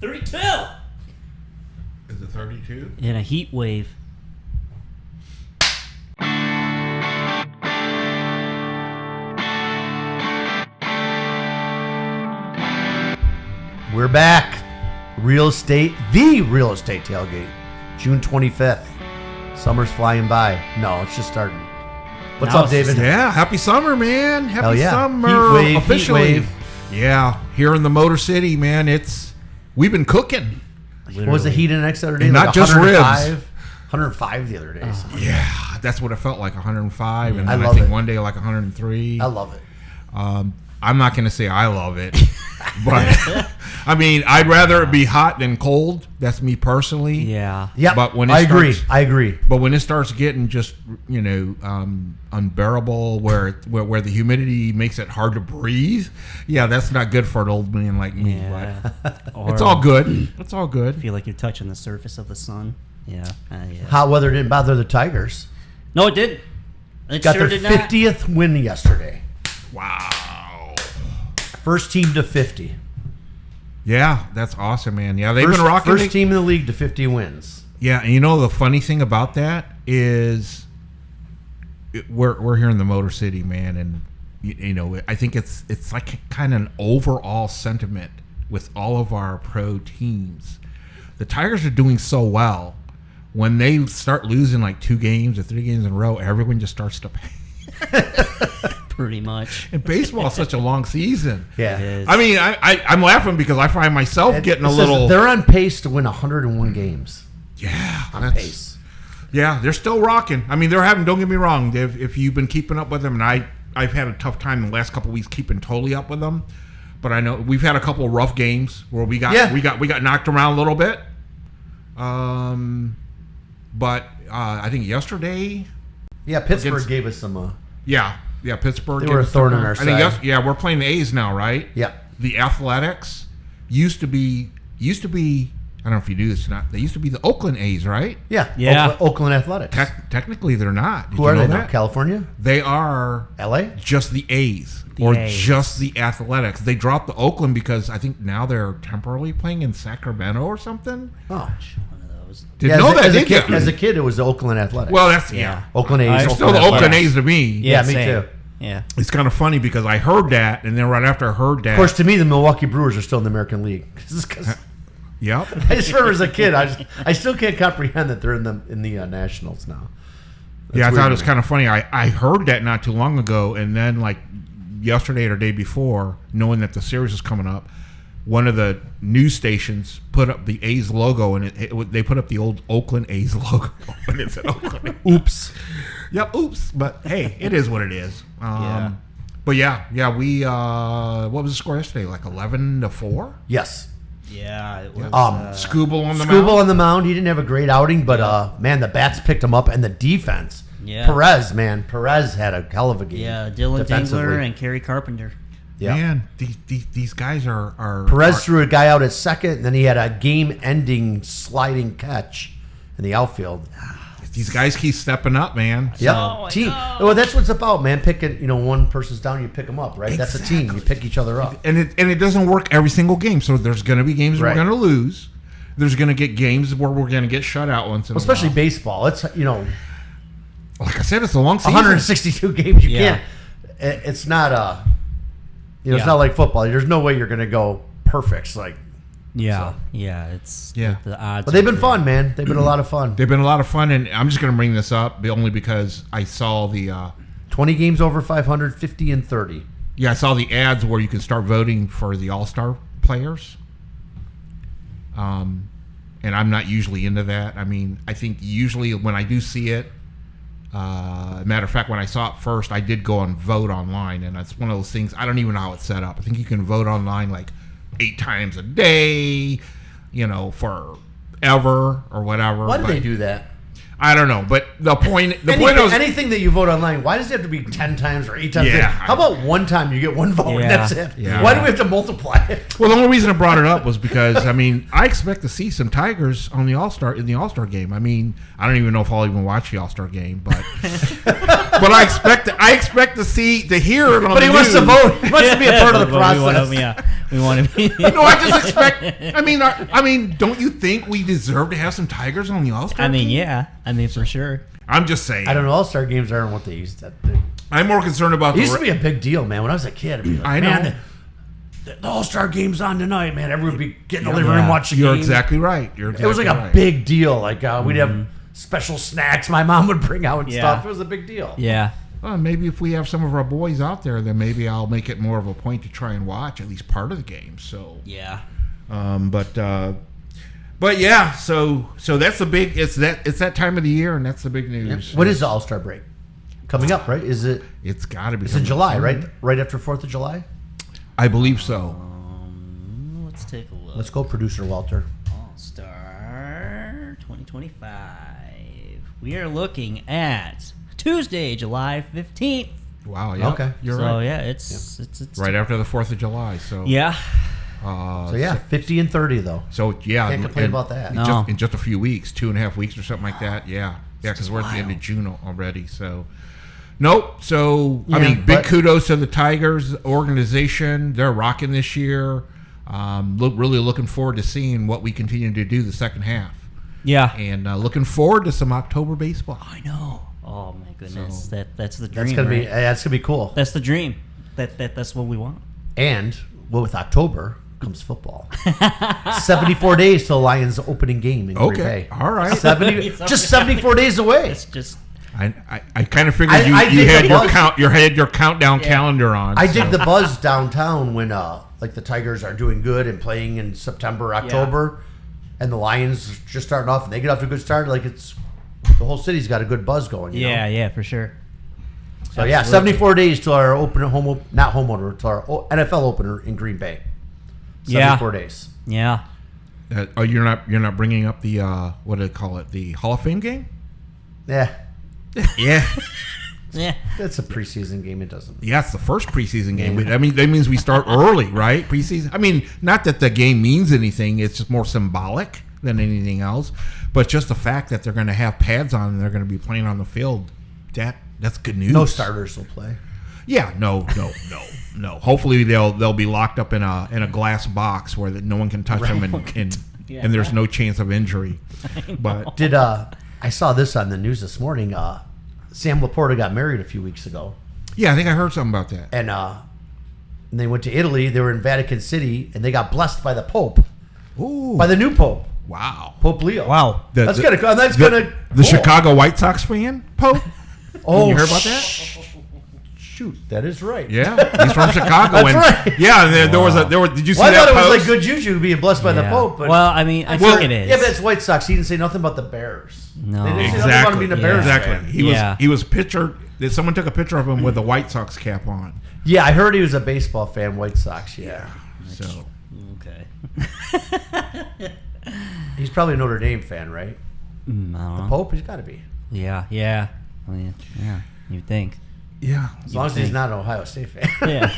32. Is it 32? In a heat wave. We're back. The real estate tailgate, June 25th. Summer's flying by. No, it's just starting. What's up, David? Yeah, happy summer, man. Happy summer. Heat wave, officially. Heat wave. Yeah, here in the Motor City, man, we've been cooking. What was the heat index the other day? And not just 105? ribs. 105 the other day. Yeah, that's what it felt like, 105. And I then love I think it. one day like 103. I love it. I'm not going to say I love it, but I mean, I'd rather it be hot than cold. That's me personally. Yeah. Yeah, But when I agree. But when it starts getting just, unbearable, where the humidity makes it hard to breathe, yeah, that's not good for an old man like me. Yeah. But it's all good. It's all good. Feel like you're touching the surface of the sun. Yeah. Hot weather didn't bother the Tigers. No, it did. It Got sure their did not. 50th win yesterday. Wow. First team to 50. Yeah, that's awesome, man. Yeah, they've been rocking. First team in the league to 50 wins. Yeah, and the funny thing about that is we're here in the Motor City, man, and I think it's like kind of an overall sentiment with all of our pro teams. The Tigers are doing so well. When they start losing like 2 games or 3 games in a row, everyone just starts to pay. Pretty much. And baseball is such a long season. Yeah. It is. I mean, I'm laughing because I find myself getting a It says little. They're on pace to win 101 games. Yeah, On pace. Yeah, they're still rocking. I mean, they're having. Don't get me wrong. If you've been keeping up with them, and I've had a tough time the last couple of weeks keeping totally up with them. But I know we've had a couple of rough games where we got knocked around a little bit. But I think yesterday. Yeah, Pittsburgh gave us some. Yeah, Pittsburgh. They were a thorn in our side. I think we're playing the A's now, right? Yeah. The Athletics used to be. I don't know if you do this or not. They used to be the Oakland A's, right? Yeah. Oakland Athletics. Technically, they're not. Did Who you are know they that? now? California? They are LA? just the A's just the Athletics. They dropped the Oakland because I think now they're temporarily playing in Sacramento or something. Oh. One of those. Didn't know that, as did you? As a kid, it was the Oakland Athletics. Well, that's Oakland A's. I It's still the Oakland A's to me. Yeah, me same. too. Yeah. It's kind of funny because I heard that, and then right after I heard that, Of course, to me, the Milwaukee Brewers are still in the American League. yep. I just remember as a kid, I still can't comprehend that they're in the Nationals now. Yeah, I That's thought it weird was to me. kind of funny. I heard that not too long ago, and then like yesterday or the day before, knowing that the series was coming up, one of the news stations put up the A's logo, and they put up the old Oakland A's logo, and it said Oakland. Oops. Yep, oops. But hey, it is what it is. Yeah. But we what was the score yesterday? Like 11-4. Yes. Yeah. It was, Scooble on the Scooble mound. on the mound. He didn't have a great outing, but man, the bats picked him up, and the defense. Yeah. Perez had a hell of a game. Yeah, Dylan defensively. Dingler and Kerry Carpenter. Yeah. Man, these guys are Perez threw a guy out at second, and then he had a game-ending sliding catch in the outfield. These guys keep stepping up, man. Yep. I Team. know. Well, that's what it's about, man. Picking, one person's down, you pick them up, right? That's a team. You pick each other up. And it doesn't work every single game. So there's going to be games Right. we're going to lose. There's going to get games where we're going to get shut out once in Especially a while. baseball. It's, Like I said, it's a long season. 162 games. You Yeah. can't. It's not it's not like football. There's no way you're going to go perfect. It's like, Yeah. Yeah. It's Yeah. the odds. but they've are been fun, man. They've been a lot of fun. They've been a lot of fun, and I'm just going to bring this up only because I saw the 20 games over 500, 50 and 30. I saw the ads where you can start voting for the All-Star players. And I'm not usually into that. I mean, I think usually when I do see it, matter of fact, when I saw it first, I did go and vote online, and that's one of those things. I don't even know how it's set up. I think you can vote online like 8 times a day, forever or whatever. Why did they do that? I don't know, but the point anything that you vote online, why does it have to be 10 times or 8 times? Yeah. How about one time you get one vote and Yeah. that's it? Yeah. Why do we have to multiply it? Well, the only reason I brought it up was because I expect to see some Tigers on the All-Star game. I mean, I don't even know if I'll even watch the All-Star game, but but I expect to hear it on But he the wants to news. vote. He wants to be a part of the But process. we want to be. No, I just expect. I mean, don't you think we deserve to have some Tigers on the All-Star? I mean, game? yeah. I mean, for sure. I'm just saying. I don't know. All-Star games aren't what they used to be. I'm more concerned about It used to be a big deal, man. When I was a kid, it'd be like, I know. man, the All-Star game's on tonight, man. Everyone would be getting in the living room Yeah. watching You're games. exactly right. It was like a big deal. Like we'd have special snacks my mom would bring out and Yeah. stuff. It was a big deal. Yeah. Well, maybe if we have some of our boys out there, then maybe I'll make it more of a point to try and watch at least part of the game. So, Yeah. But yeah, so that's the big. It's that time of the year, and that's the big news. What is the All-Star break? Coming up, right? Is it? It's got to be. It's in July, right? Right after 4th of July? I believe so. Let's take a look. Let's go, producer Walter. All-Star 2025. We are looking at Tuesday, July 15th. Wow. Yeah. Okay. You're So right. yeah, it's Right after the 4th of July. So Yeah. So yeah, 50 and 30 though. So yeah, Can't complain about that. No. In just a few weeks, 2.5 weeks or something like that. Yeah, because we're at the end of June already. So, nope. So I Yeah, mean, big but- kudos to the Tigers organization. They're rocking this year. Really looking forward to seeing what we continue to do the second half, Yeah. and looking forward to some October baseball. I know. Oh my goodness. So- That's the dream. That's gonna be cool. That's the dream. That's what we want. And with October comes football. 74 days till Lions opening game in Green Okay, Bay. all right. 74 days away. It's just I kind of figured you dig had the your buzz. countdown calendar on. I so. dig the buzz downtown when like the Tigers are doing good and playing in September, October, and the Lions just starting off and they get off to a good start. Like it's the whole city's got a good buzz going. You know? yeah, for sure. So yeah, 74 days till our not home opener, till our NFL opener in Green Bay. 74 days. Yeah. You're not bringing up the what do they call it, the Hall of Fame game? Yeah, Yeah. Yeah. that's a preseason game. It doesn't. Yeah, it's the first preseason game. I mean, that means we start early, right? Preseason. I mean, not that the game means anything. It's just more symbolic than anything else. But just the fact that they're going to have pads on and they're going to be playing on the field, that's good news. No starters will play. Yeah, no. Hopefully they'll be locked up in a glass box where no one can touch them and there's no chance of injury. But Did I saw this on the news this morning? Sam LaPorta got married a few weeks ago, yeah, I think I heard something about that. and they went to Italy. They were in Vatican City, and they got blessed by the Pope, Ooh, by the new Pope, wow. Pope Leo. Wow. That's gonna. That's gonna. The Chicago White Sox fan, Pope. Oh, you heard about that? Shoot, that is right. Yeah, he's from Chicago. That's and right. Yeah, and there was. Did you see Well, I that thought it was post? like good juju being blessed by the Yeah. Pope. But Well, I mean, I think it is. Yeah, but it's White Sox. He didn't say nothing about the Bears. No. They didn't say nothing about him being a Bears Exactly. fan. He was pictured. Someone took a picture of him with a White Sox cap on. Yeah, I heard he was a baseball fan. White Sox. Yeah, So Okay. he's probably a Notre Dame fan, right? I don't know. Pope, he's got to be. Yeah. I mean, yeah. You'd think. yeah. As long as he's not an Ohio State fan. Yeah.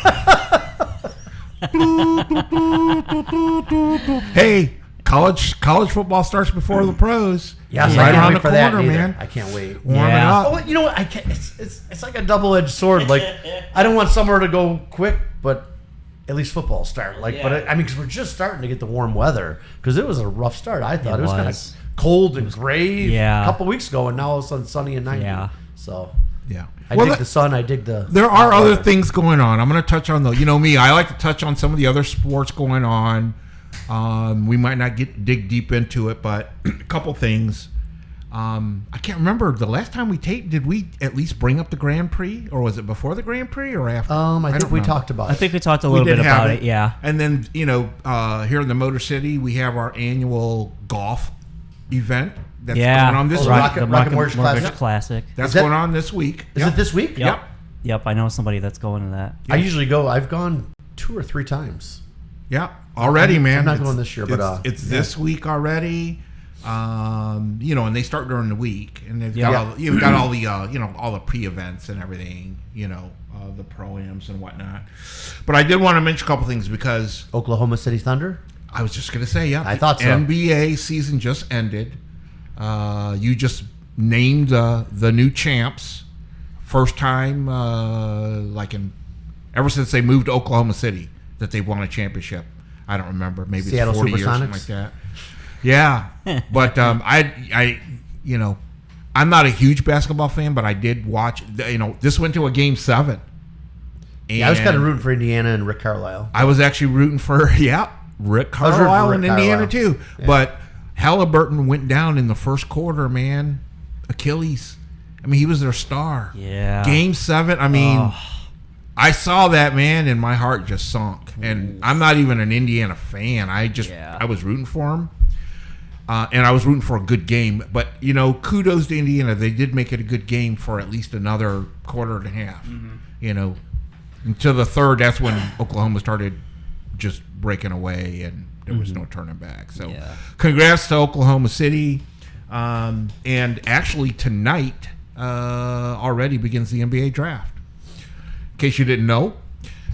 Hey, college football starts before the pros. Yeah, so right I can't around wait the for that corner, neither. man. I can't wait. Warming Yeah. up. Oh, you know what? I can't. It's like a double-edged sword. Like I don't want summer to go quick, but at least football start. Like, Yeah. but I mean, because we're just starting to get the warm weather. Because it was a rough start. I thought It it was kind of was. cold and gray. Yeah. A couple weeks ago, and now all of a sudden sunny and 90. Yeah. So Yeah. I dig the sun. I dig the. There are hot other weather. things going on. I'm going to touch on you know me. I like to touch on some of the other sports going on. We might not dig deep into it, but a couple things. I can't remember the last time we taped. Did we at least bring up the Grand Prix, or was it before the Grand Prix or after? I think don't we know. talked about I it. think we talked a We little did bit have about it. Yeah. And then here in the Motor City, we have our annual golf event that's Yeah. going on this Oh, week. Rocket Mortgage Classic? Classic. That's Is that- going on this week. Is Yep. it this week? Yep. Yep. I know somebody that's going to that. I usually go. I've gone 2 or 3 times. Yeah, already, man. I'm not It's- going this year, but, it's this week already. And they start during the week, and they've you've got all the all the pre-events and everything, the pro-ams and whatnot. But I did want to mention a couple things because Oklahoma City Thunder. I was just going to say, I thought so. NBA season just ended. You just named the new champs. First time, ever since they moved to Oklahoma City, that they've won a championship. I don't remember. Maybe Seattle it's 40 years, something like that. Yeah, but I'm not a huge basketball fan, but I did watch. This went to a game 7. I was kind of rooting for Indiana and Rick Carlisle. I was actually rooting for Rick Carlisle in Indiana too. Yeah. But Halliburton went down in the first quarter, man. Achilles. I mean, he was their star. Yeah. Game 7. I mean, I saw that, man, and my heart just sunk. And I'm not even an Indiana fan. I was rooting for him. And I was rooting for a good game. But, kudos to Indiana. They did make it a good game for at least another quarter and a half. Mm-hmm. Until the third, that's when Oklahoma started just breaking away, and there was no turning back. So congrats to Oklahoma City. And actually tonight already begins the NBA draft. In case you didn't know,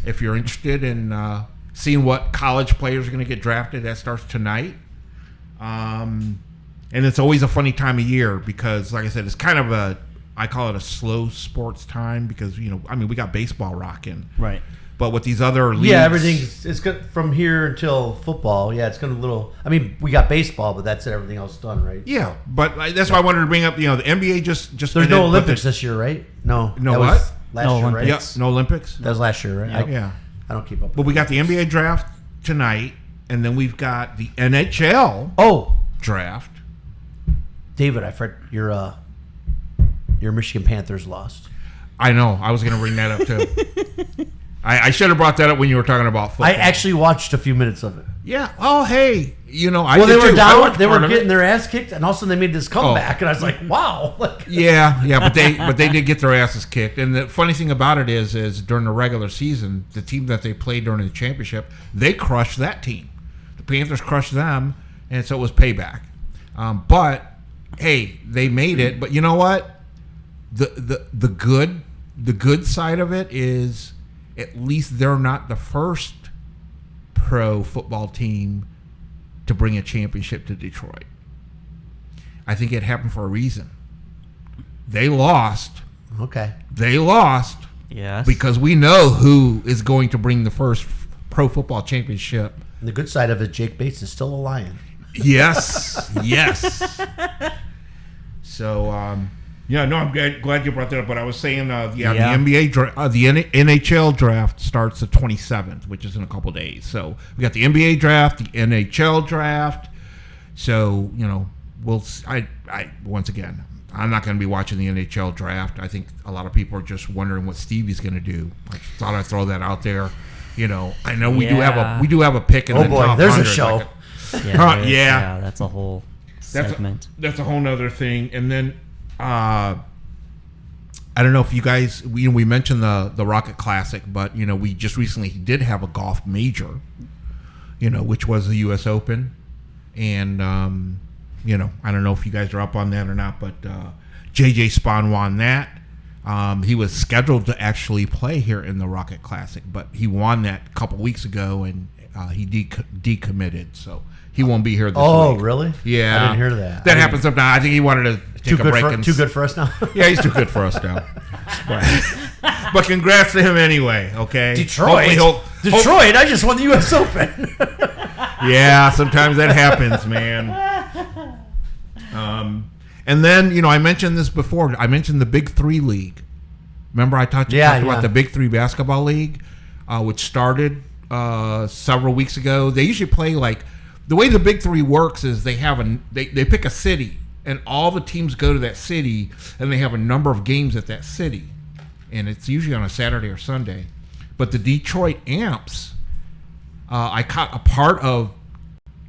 if you're interested in seeing what college players are going to get drafted, that starts tonight. And it's always a funny time of year because, like I said, it's kind of I call it a slow sports time because, we got baseball rocking. Right. But with these other leagues... Yeah, it's good from here until football. Yeah, it's going to little... I mean, we got baseball, but that's it. Everything else done, right? Yeah, but that's why I wanted to bring up, the NBA just There's no Olympics this year, right? No. No what? Last year, right? Yeah, no Olympics. That was last year, right? Yeah. I don't keep up. But we got the NBA draft tonight, and then we've got the NHL draft. David, I heard your Michigan Panthers lost. I know. I was going to bring that up too. I should have brought that up when you were talking about football. I actually watched a few minutes of it. Yeah. Oh, hey. They were down. They were getting their ass kicked, and all of a sudden they made this comeback, and I was like, "Wow!" Yeah. But they did get their asses kicked. And the funny thing about it is during the regular season, the team that they played during the championship, they crushed that team. The Panthers crushed them, and so it was payback. But hey, they made it. But you know what? The good side of it is, at least they're not the first pro football team to bring a championship to Detroit. I think it happened for a reason. They lost. Okay. They lost. Yes. Because we know who is going to bring the first pro football championship. And the good side of it, Jake Bates is still a Lion. Yes. So, I'm glad you brought that up. But I was saying, the NBA the NHL draft starts the 27th, which is in a couple days. So we got the NBA draft, the NHL draft. So we'll. Once again, I'm not going to be watching the NHL draft. I think a lot of people are just wondering what Stevie's going to do. I thought I'd throw that out there. I know we do have a pick in the top 100. There's a show. That's a whole segment. That's a whole nother thing, and then. I don't know if you guys, we mentioned the Rocket Classic, but we just recently did have a golf major, which was the U.S. Open, and I don't know if you guys are up on that or not, but JJ Spawn won that. He was scheduled to actually play here in the Rocket Classic, but he won that a couple weeks ago, and he decommitted, so he won't be here this week. Oh, really? Yeah. I didn't hear that. That happens sometimes. I think he wanted to take a break. Too good for us now? Yeah, he's too good for us now. But congrats to him anyway, okay? Detroit? Detroit? I just won the U.S. Open. Yeah, sometimes that happens, man. And then, I mentioned this before. I mentioned the Big Three League. Remember I talked about the Big Three Basketball League, which started several weeks ago. They usually play the way the Big Three works is they pick a city, and all the teams go to that city, and they have a number of games at that city, and it's usually on a Saturday or Sunday. But the Detroit Amps, I caught a part of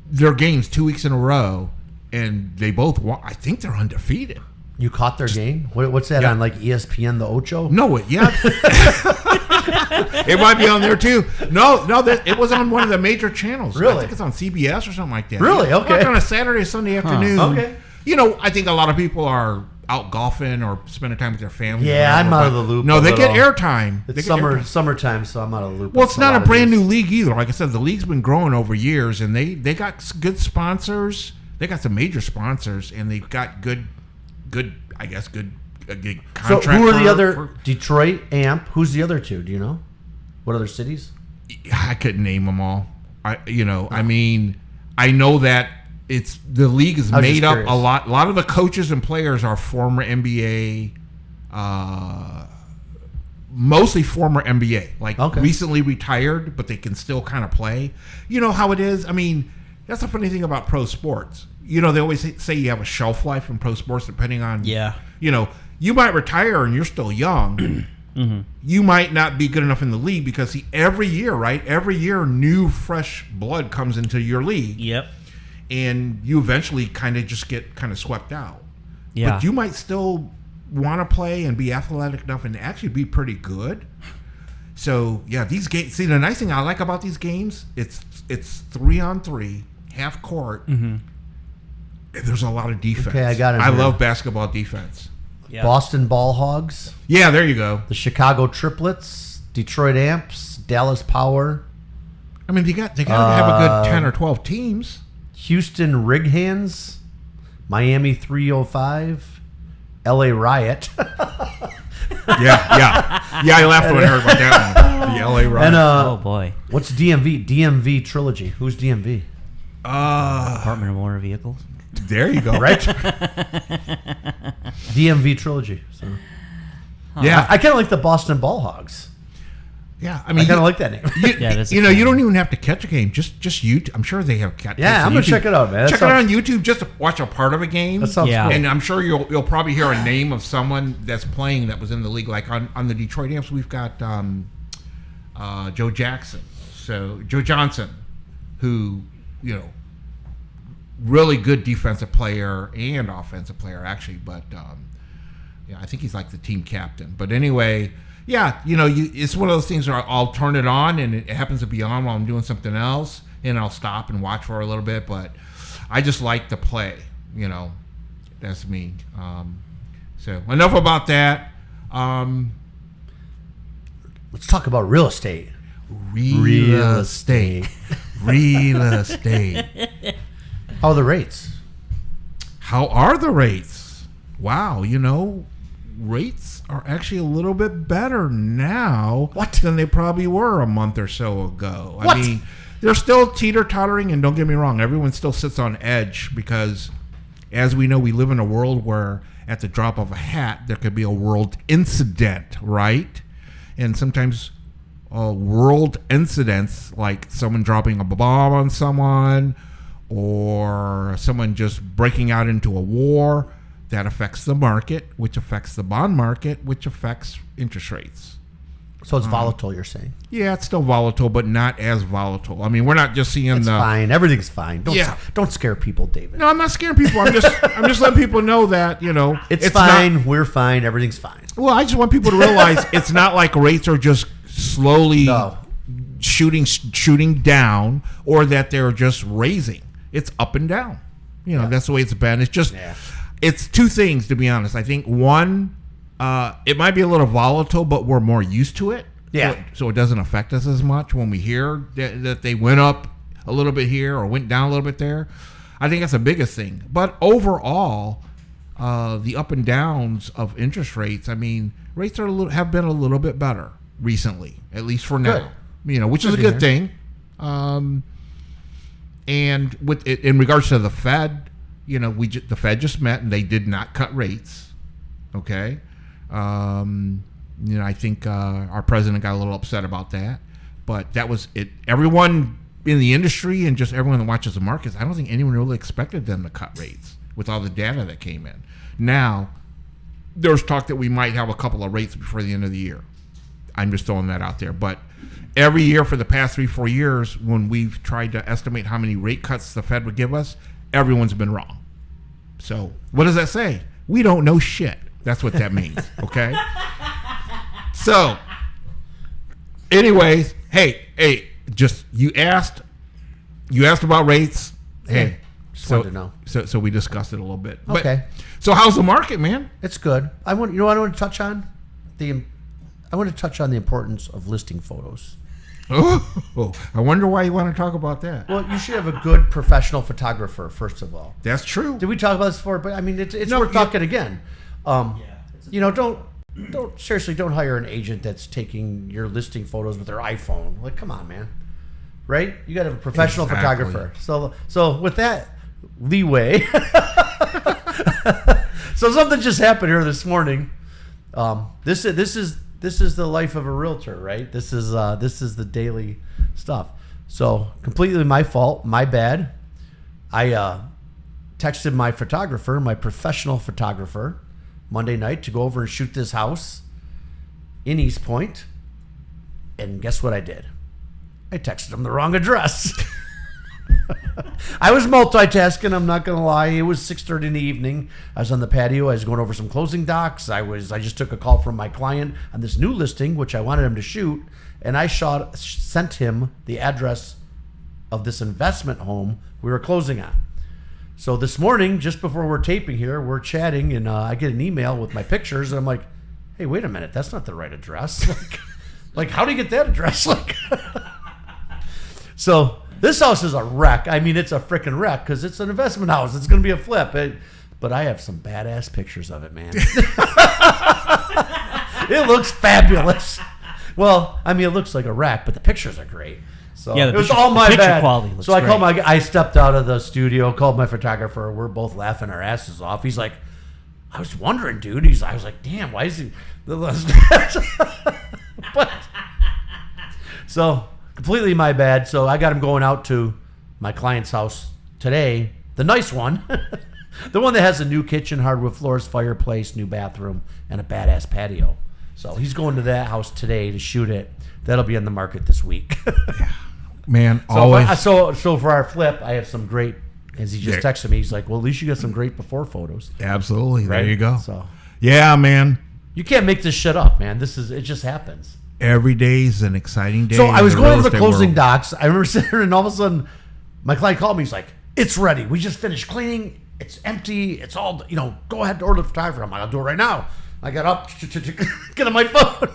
their games 2 weeks in a row, and they both won. I think they're undefeated. You caught their game? What's that on, ESPN, the Ocho? No, yeah. It might be on there too. No, it was on one of the major channels. Really? I think it's on CBS or something like that. Really? Okay. Like on a Saturday, Sunday afternoon. Okay. I think a lot of people are out golfing or spending time with their family. Yeah, I'm out of the loop. No, they get airtime. It's summertime, so I'm out of the loop. Well, it's not a brand new league either. Like I said, the league's been growing over years, and they got good sponsors. They got some major sponsors, and they've got good contract. So who are the other? Detroit, Amp. Who's the other two? Do you know? What other cities? I couldn't name them all. I mean, I know that the league is made up a lot. A lot of the coaches and players are former NBA, mostly former NBA, recently retired, but they can still kind of play. You know how it is. I mean, that's the funny thing about pro sports. They always say you have a shelf life in pro sports depending on. Yeah. You might retire and you're still young. Mm-hmm. You might not be good enough in the league because every year new fresh blood comes into your league. Yep. And you eventually kind of just get kind of swept out. Yeah. But you might still want to play and be athletic enough and actually be pretty good. So, yeah, these games. See, the nice thing I like about these games, it's 3-on-3, half court. Mm-hmm. There's a lot of defense. Okay, I got it. I love basketball defense. Yeah. Boston Ball Hogs. Yeah, there you go. The Chicago Triplets, Detroit Amps, Dallas Power. I mean, they got to have a good 10 or 12 teams. Houston Rig Hands, Miami 305, LA Riot. Yeah. I laughed when I heard about that one. The LA Riot. And, oh boy. What's DMV? DMV Trilogy. Who's DMV? Department of Motor Vehicles. There you go. Right? DMV Trilogy. So. Yeah. I kind of like the Boston Ball Hogs. Yeah, I mean, I kind of like that name. You don't even have to catch a game. Just YouTube. I'm sure they have. Yeah, I'm gonna check it out, man. Check it out on YouTube just to watch a part of a game. That sounds cool. And I'm sure you'll probably hear a name of someone that's playing that was in the league. Like on the Detroit Amps, we've got Joe Johnson, who really good defensive player and offensive player actually, but I think he's like the team captain. But anyway. Yeah, it's one of those things where I'll turn it on and it happens to be on while I'm doing something else, and I'll stop and watch for a little bit. But I just like to play, That's me. So enough about that. Let's talk about real estate. Real estate. How are the rates? How are the rates? Wow, rates are actually a little bit better now than they probably were a month or so ago. What? I mean, they're still teeter-tottering, and don't get me wrong, everyone still sits on edge because, as we know, we live in a world where at the drop of a hat, there could be a world incident, right? And sometimes world incidents, like someone dropping a bomb on someone or someone just breaking out into a war, that affects the market, which affects the bond market, which affects interest rates. So it's volatile, you're saying? Yeah, it's still volatile, but not as volatile. I mean, we're not just seeing it's fine. Everything's fine. Don't scare people, David. No, I'm not scaring people. I'm just letting people know that, it's fine. We're fine. Everything's fine. Well, I just want people to realize it's not like rates are just slowly shooting down or that they're just raising. It's up and down. That's the way it's been. It's just... Yeah. It's two things, to be honest. I think one, it might be a little volatile, but we're more used to it. Yeah. So it doesn't affect us as much when we hear that they went up a little bit here or went down a little bit there. I think that's the biggest thing. But overall, the up and downs of interest rates, I mean, rates have been a little bit better recently, at least for now. Which is a good thing. And with it, in regards to the Fed. The Fed just met and they did not cut rates. Okay, I think our president got a little upset about that, but that was it. Everyone in the industry and just everyone that watches the markets, I don't think anyone really expected them to cut rates with all the data that came in. Now, there's talk that we might have a couple of rates before the end of the year. I'm just throwing that out there, but every year for the past 3-4 years, when we've tried to estimate how many rate cuts the Fed would give us, everyone's been wrong. So what does that say? We don't know shit. That's what that means. Okay. So Anyways, hey, just you asked about rates. Hey, just wanted to know. So we discussed it a little bit. Okay. So how's the market, man? It's good. I want what I want to touch on? I want to touch on the importance of listing photos. Oh, I wonder why you want to talk about that. Well, you should have a good professional photographer, first of all. That's true. Did we talk about this before? But I mean, it's worth talking again. Don't hire an agent that's taking your listing photos with their iPhone. Like, come on, man. Right? You got to have a professional photographer. So with that leeway, so something just happened here this morning. This is the life of a realtor, right? This is the daily stuff. So completely my fault, my bad. I texted my photographer, my professional photographer, Monday night to go over and shoot this house in East Point. And guess what I did? I texted him the wrong address. I was multitasking, I'm not gonna lie. It was 6:30 in the evening. I was on the patio. I was going over some closing docs. I just took a call from my client on this new listing, which I wanted him to shoot, and I sent him the address of this investment home we were closing on. So this morning, just before we're taping here, we're chatting, and I get an email with my pictures, and I'm like, hey, wait a minute, that's not the right address. Like how do you get that address? So this house is a wreck. I mean, it's a freaking wreck because it's an investment house. It's going to be a flip. But I have some badass pictures of it, man. It looks fabulous. Well, I mean, it looks like a wreck, but the pictures are great. So yeah, it was all my bad. Looks so I great. I stepped out of the studio, called my photographer. We're both laughing our asses off. He's like, I was wondering, dude. I was like, damn, why is he? But so. Completely my bad. So I got him going out to my client's house today. The nice one. The one that has a new kitchen, hardwood floors, fireplace, new bathroom, and a badass patio. So he's going to that house today to shoot it. That'll be on the market this week. Man, so always. So for our flip, I have some great, as he just texted me, he's like, well, at least you got some great before photos. Absolutely. Right? There you go. So yeah, man. You can't make this shit up, man. It just happens. Every day is an exciting day. So I was in the going real over the estate closing world. docs. I remember sitting there, and all of a sudden, my client called me. He's like, "It's ready. We just finished cleaning. It's empty. It's all, go ahead and order the photographer." I'm like, "I'll do it right now." I got up, get on my phone,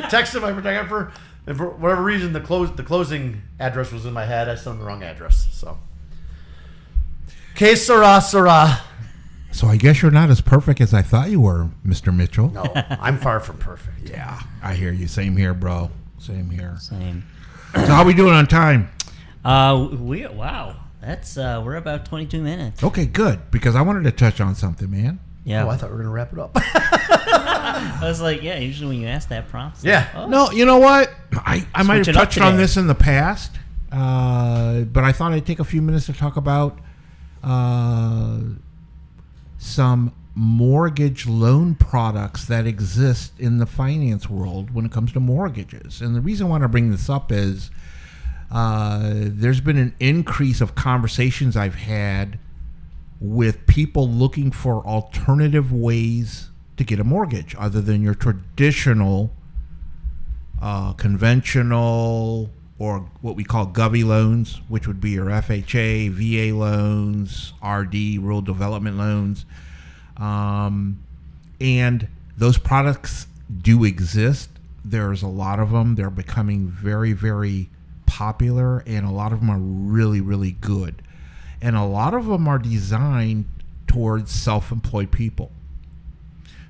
texted my photographer, and for whatever reason, the closing address was in my head. I sent him the wrong address. So, que sera. So I guess you're not as perfect as I thought you were, Mr. Mitchell. No, I'm far from perfect. Yeah, I hear you. Same here, bro. Same here. Same. So how we doing on time? Wow. That's we're about 22 minutes. Okay, good. Because I wanted to touch on something, man. Yeah. Oh, I thought we were gonna wrap it up. I was like, yeah. Usually when you ask that prompt. Yeah. Oh. No, you know what? I might have Switch it up touched on today. this in the past, but I thought I'd take a few minutes to talk about some mortgage loan products that exist in the finance world when it comes to mortgages. And the reason I want to bring this up is there's been an increase of conversations I've had with people looking for alternative ways to get a mortgage other than your traditional conventional or what we call Govy loans, which would be your FHA, VA loans, RD, rural development loans. And those products do exist. There's a lot of them. They're becoming very, very popular, and a lot of them are really, really good. And a lot of them are designed towards self-employed people.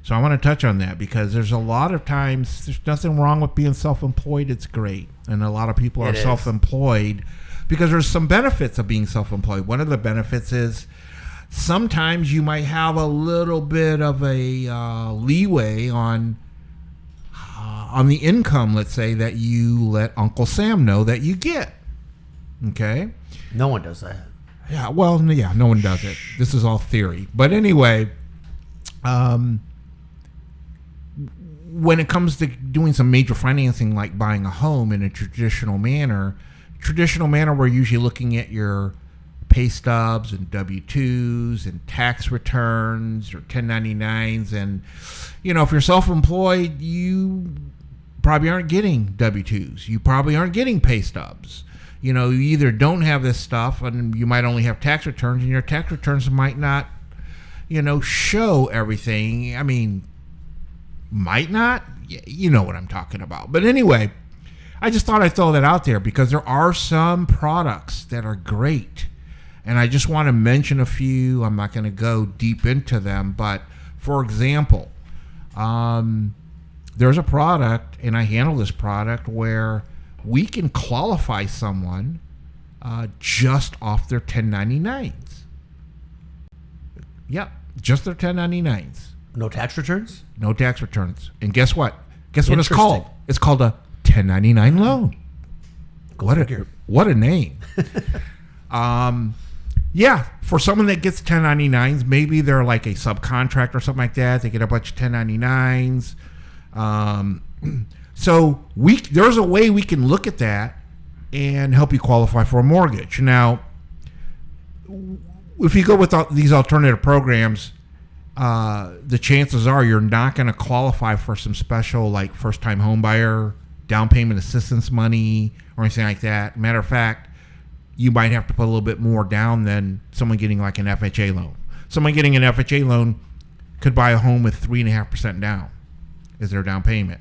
So I want to touch on that because there's a lot of times, there's nothing wrong with being self-employed. It's great. And a lot of people are self-employed because there's some benefits of being self-employed. One of the benefits is sometimes you might have a little bit of a leeway on the income, let's say, that you let Uncle Sam know that you get. Okay? No one does that. Yeah, well, yeah, no one does it. This is all theory. But anyway, when it comes to doing some major financing like buying a home in a traditional manner, we're usually looking at your pay stubs and W-2s and tax returns or 1099s. And, if you're self-employed, you probably aren't getting W-2s. You probably aren't getting pay stubs. You either don't have this stuff, and you might only have tax returns, and your tax returns might not, show everything. I mean, might not. You know what I'm talking about. But anyway, I just thought I'd throw that out there because there are some products that are great. And I just want to mention a few. I'm not going to go deep into them. But, for example, there's a product, and I handle this product, where we can qualify someone just off their 1099s. Yep, just their 1099s. No tax returns? No tax returns. And guess what? Guess what it's called? It's called a 1099 loan. What a name. Yeah, for someone that gets 1099s, maybe they're like a subcontractor or something like that. They get a bunch of 1099s. So there's a way we can look at that and help you qualify for a mortgage. Now, if you go with these alternative programs, the chances are you're not going to qualify for some special like first-time home buyer down payment assistance money or anything like that. Matter of fact, you might have to put a little bit more down than someone getting like an FHA loan. Someone getting an FHA loan could buy a home with 3.5% down as their down payment.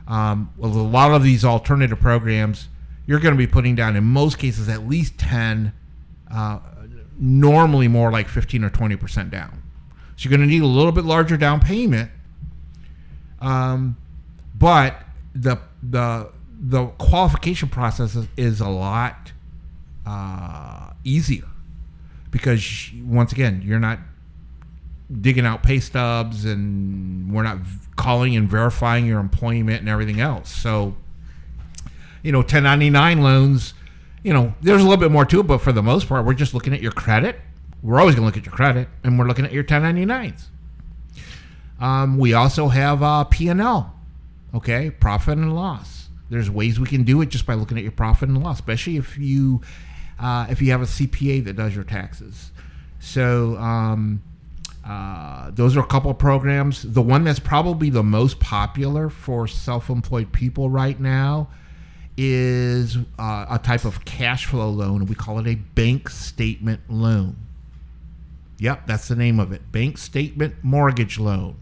Well, a lot of these alternative programs, you're going to be putting down, in most cases, at least 10, normally more like 15 or 20% down. So you're going to need a little bit larger down payment, but the qualification process is a lot easier because, once again, you're not digging out pay stubs, and we're not calling and verifying your employment and everything else. So, 1099 loans, there's a little bit more to it, but for the most part, we're just looking at your credit. We're always going to look at your credit, and we're looking at your 1099s. We also have PNL, okay, profit and loss. There's ways we can do it just by looking at your profit and loss, especially if you have a CPA that does your taxes. So those are a couple of programs. The one that's probably the most popular for self-employed people right now is a type of cash flow loan. We call it a bank statement loan. Yep, that's the name of it. Bank statement mortgage loan.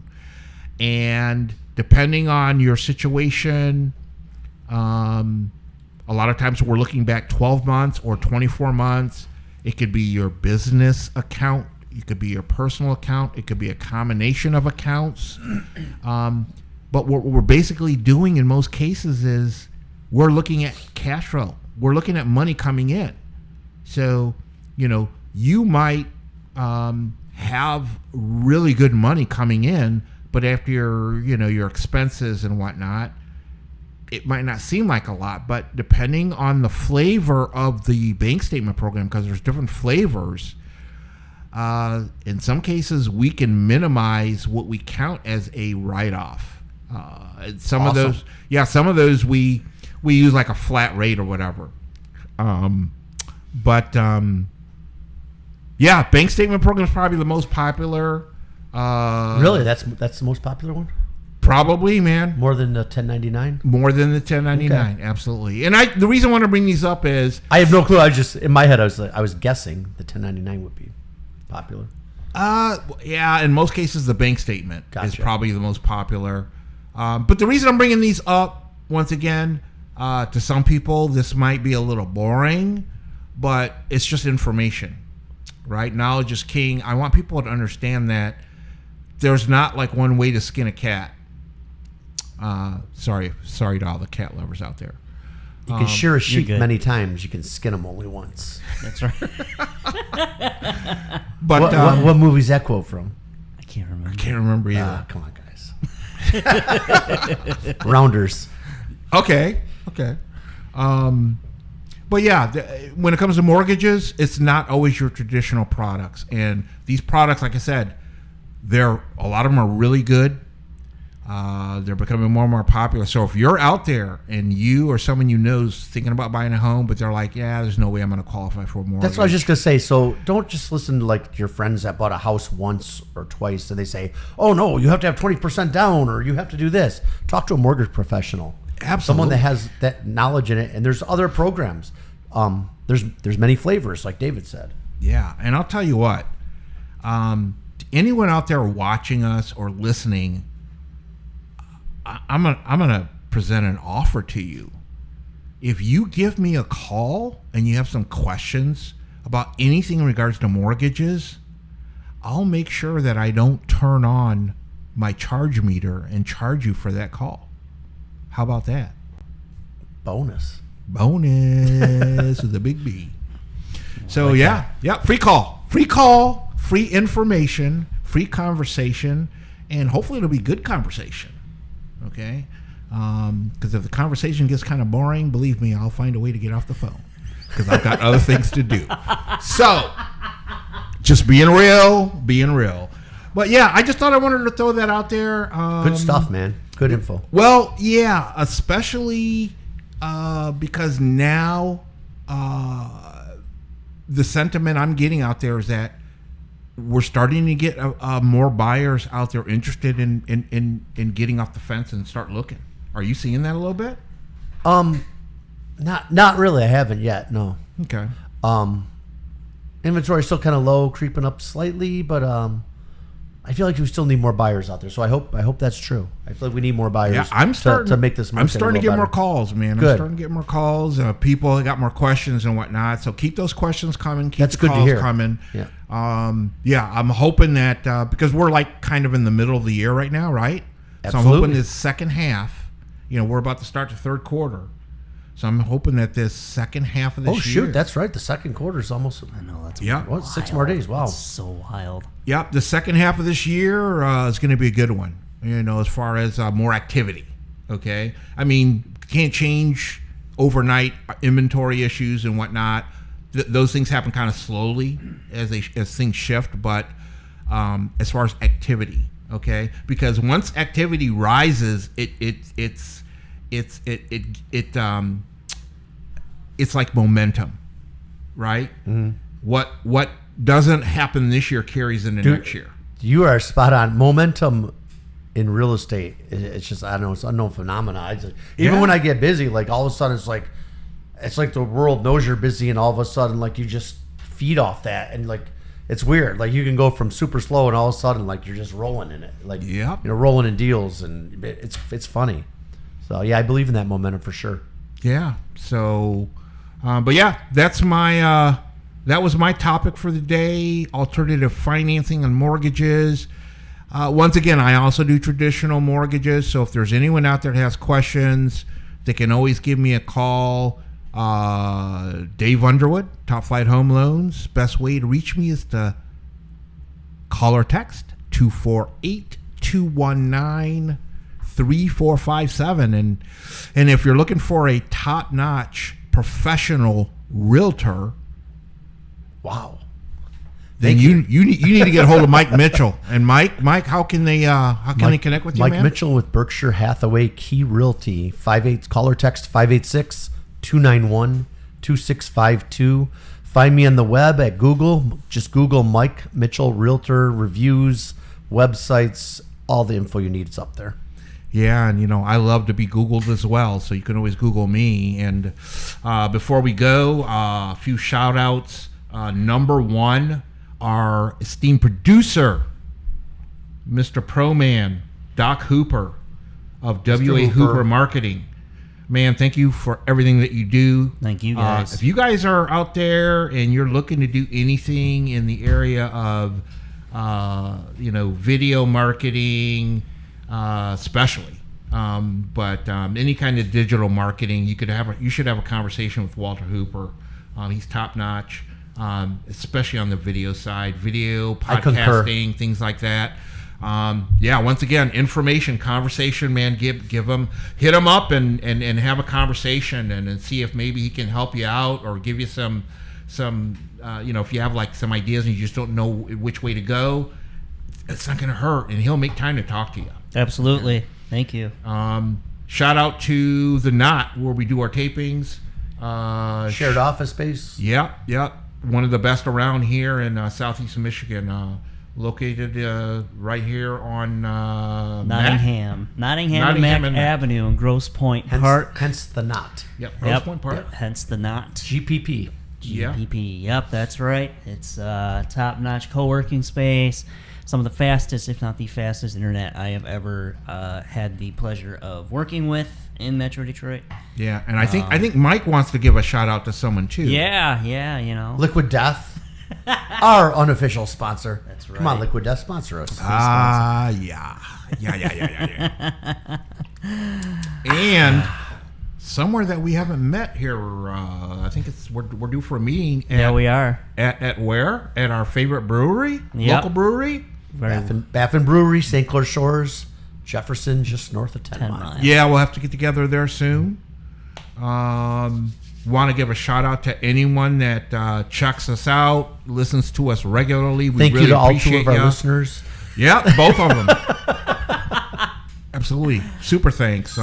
And depending on your situation, a lot of times we're looking back 12 months or 24 months. It could be your business account. It could be your personal account. It could be a combination of accounts. But what we're basically doing in most cases is we're looking at cash flow. We're looking at money coming in. So, you might have really good money coming in, but after your expenses and whatnot, it might not seem like a lot. But depending on the flavor of the bank statement program, because there's different flavors, in some cases we can minimize what we count as a write-off. Some of those we use like a flat rate or whatever. Yeah, bank statement program is probably the most popular. Really? That's the most popular one? Probably, man. More than the 1099? More than the 1099, okay. Absolutely. And the reason I want to bring these up is I have no clue. I was just in my head. I was guessing the 1099 would be popular. Yeah. In most cases, the bank statement is probably the most popular. But the reason I'm bringing these up once again, to some people, this might be a little boring, but it's just information. Right? Knowledge is king. I want people to understand that there's not like one way to skin a cat. Sorry to all the cat lovers out there. You can shear a sheep many times. You can skin them only once. That's right. But what movie's that quote from? I can't remember either. Come on, guys. Rounders. Okay. But yeah, when it comes to mortgages, it's not always your traditional products. And these products, like I said, a lot of them are really good. They're becoming more and more popular. So if you're out there and you or someone you know is thinking about buying a home, but they're like, yeah, there's no way I'm going to qualify for a mortgage. That's what I was just going to say. So don't just listen to like your friends that bought a house once or twice and they say, oh no, you have to have 20% down or you have to do this. Talk to a mortgage professional. Absolutely. Someone that has that knowledge in it. And there's other programs. There's many flavors, like David said. Yeah, and I'll tell you what. Anyone out there watching us or listening, I'm gonna present an offer to you. If you give me a call and you have some questions about anything in regards to mortgages, I'll make sure that I don't turn on my charge meter and charge you for that call. How about that? Bonus With a big B. So yeah, free call, free information, free conversation, and hopefully it'll be good conversation. Okay, because if the conversation gets kind of boring, believe me, I'll find a way to get off the phone because I've got other things to do. So just being real. But yeah, I just thought I wanted to throw that out there. Good stuff, man. Good info. Well, yeah, especially because now the sentiment I'm getting out there is that we're starting to get more buyers out there interested in getting off the fence and start looking. Are you seeing that a little bit? Not really. I haven't yet. No. Okay. Inventory still kind of low, creeping up slightly, but I feel like we still need more buyers out there. So I hope that's true. I feel like we need more buyers. Yeah, I'm starting to make this market I'm starting to get better. more calls, man. Good. I'm starting to get more calls. People got more questions and whatnot. So keep those questions coming. Keep That's the good to calls hear. coming. Yeah. I'm hoping that because we're like kind of in the middle of the year right now, right? So I'm Absolutely. hoping this second half. We're about to start the third quarter. So I'm hoping that this second half of this year. Oh shoot, that's right. The second quarter is almost. I know that's Yeah. 6 more days. Wow. That's so wild. Yep, the second half of this year is going to be a good one. As far as more activity. Okay, I mean, can't change overnight inventory issues and whatnot. Those things happen kind of slowly as things shift. But as far as activity, okay, because once activity rises, it's like momentum, right? Mm-hmm. What doesn't happen this year carries into next year. You are spot on. Momentum in real estate, it's just, I don't know, it's an unknown phenomenon. Even when I get busy, like all of a sudden it's like the world knows you're busy, and all of a sudden like you just feed off that, and like it's weird. Like you can go from super slow and all of a sudden like you're just rolling in it, like rolling in deals, and it's funny. So yeah, I believe in that momentum for sure. Yeah. So, but yeah, that's my that was my topic for the day: alternative financing and mortgages. Once again, I also do traditional mortgages. So if there's anyone out there that has questions, they can always give me a call. Dave Underwood, Top Flight Home Loans. Best way to reach me is to call or text 248-219-3457. And if you're looking for a top-notch professional realtor, Wow. then you need to get a hold of Mike Mitchell. And Mike, how can they connect with you, Mike man? Mitchell with Berkshire Hathaway Key Realty. Call or text 586-291-2652. Find me on the web at Google. Just Google Mike Mitchell Realtor, reviews, websites, all the info you need is up there. Yeah, and I love to be Googled as well, so you can always Google me. And before we go, a few shout outs. Number one, our esteemed producer, Mr. Pro-Man, Doc Hooper of WA Hooper Marketing. Man, thank you for everything that you do. Thank you, guys. If you guys are out there and you're looking to do anything in the area of, video marketing, especially, but any kind of digital marketing, you should have a conversation with Walter Hooper. He's top notch, especially on the video side, video podcasting, things like that. Once again, information, conversation, man. Hit him up and have a conversation and see if maybe he can help you out or give you some if you have like some ideas and you just don't know which way to go, it's not going to hurt, and he'll make time to talk to you. Absolutely. Thank you. Shout out to The Knot, where we do our tapings. Shared office space. Yep. One of the best around here in southeast Michigan. located right here on Nottingham and Mac and Avenue in Grosse Pointe Park. Hence the knot. Yep, Grosse Pointe Park. Yep, hence the knot. GPP. Yeah. GPP. Yep, that's right. It's top-notch co-working space. Some of the fastest, if not the fastest, internet I have ever had the pleasure of working with in Metro Detroit. Yeah, and I think Mike wants to give a shout out to someone too. Yeah, you know. Liquid Death, our unofficial sponsor. That's right. Come on, Liquid Death, sponsor us. Yeah. And somewhere that we haven't met here, I think we're due for a meeting. Yeah, we are. At where? At our favorite brewery, local brewery. Baffin Brewery, St. Clair Shores, Jefferson, just north of 10 miles. Yeah, we'll have to get together there soon. Want to give a shout out to anyone that checks us out, listens to us regularly. We Thank really you to all appreciate two of our ya. listeners. Yeah, both of them. Absolutely. Super thanks.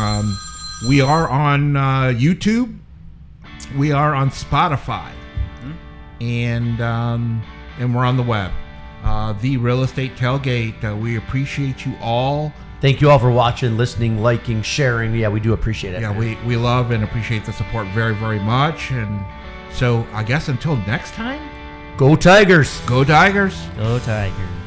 We are on YouTube. We are on Spotify. And we're on the web. The Real Estate Tailgate. We appreciate you all. Thank you all for watching, listening, liking, sharing. Yeah, we do appreciate it. Yeah, we love and appreciate the support very, very much. And so I guess until next time, Go Tigers! go Tigers. Go Tigers.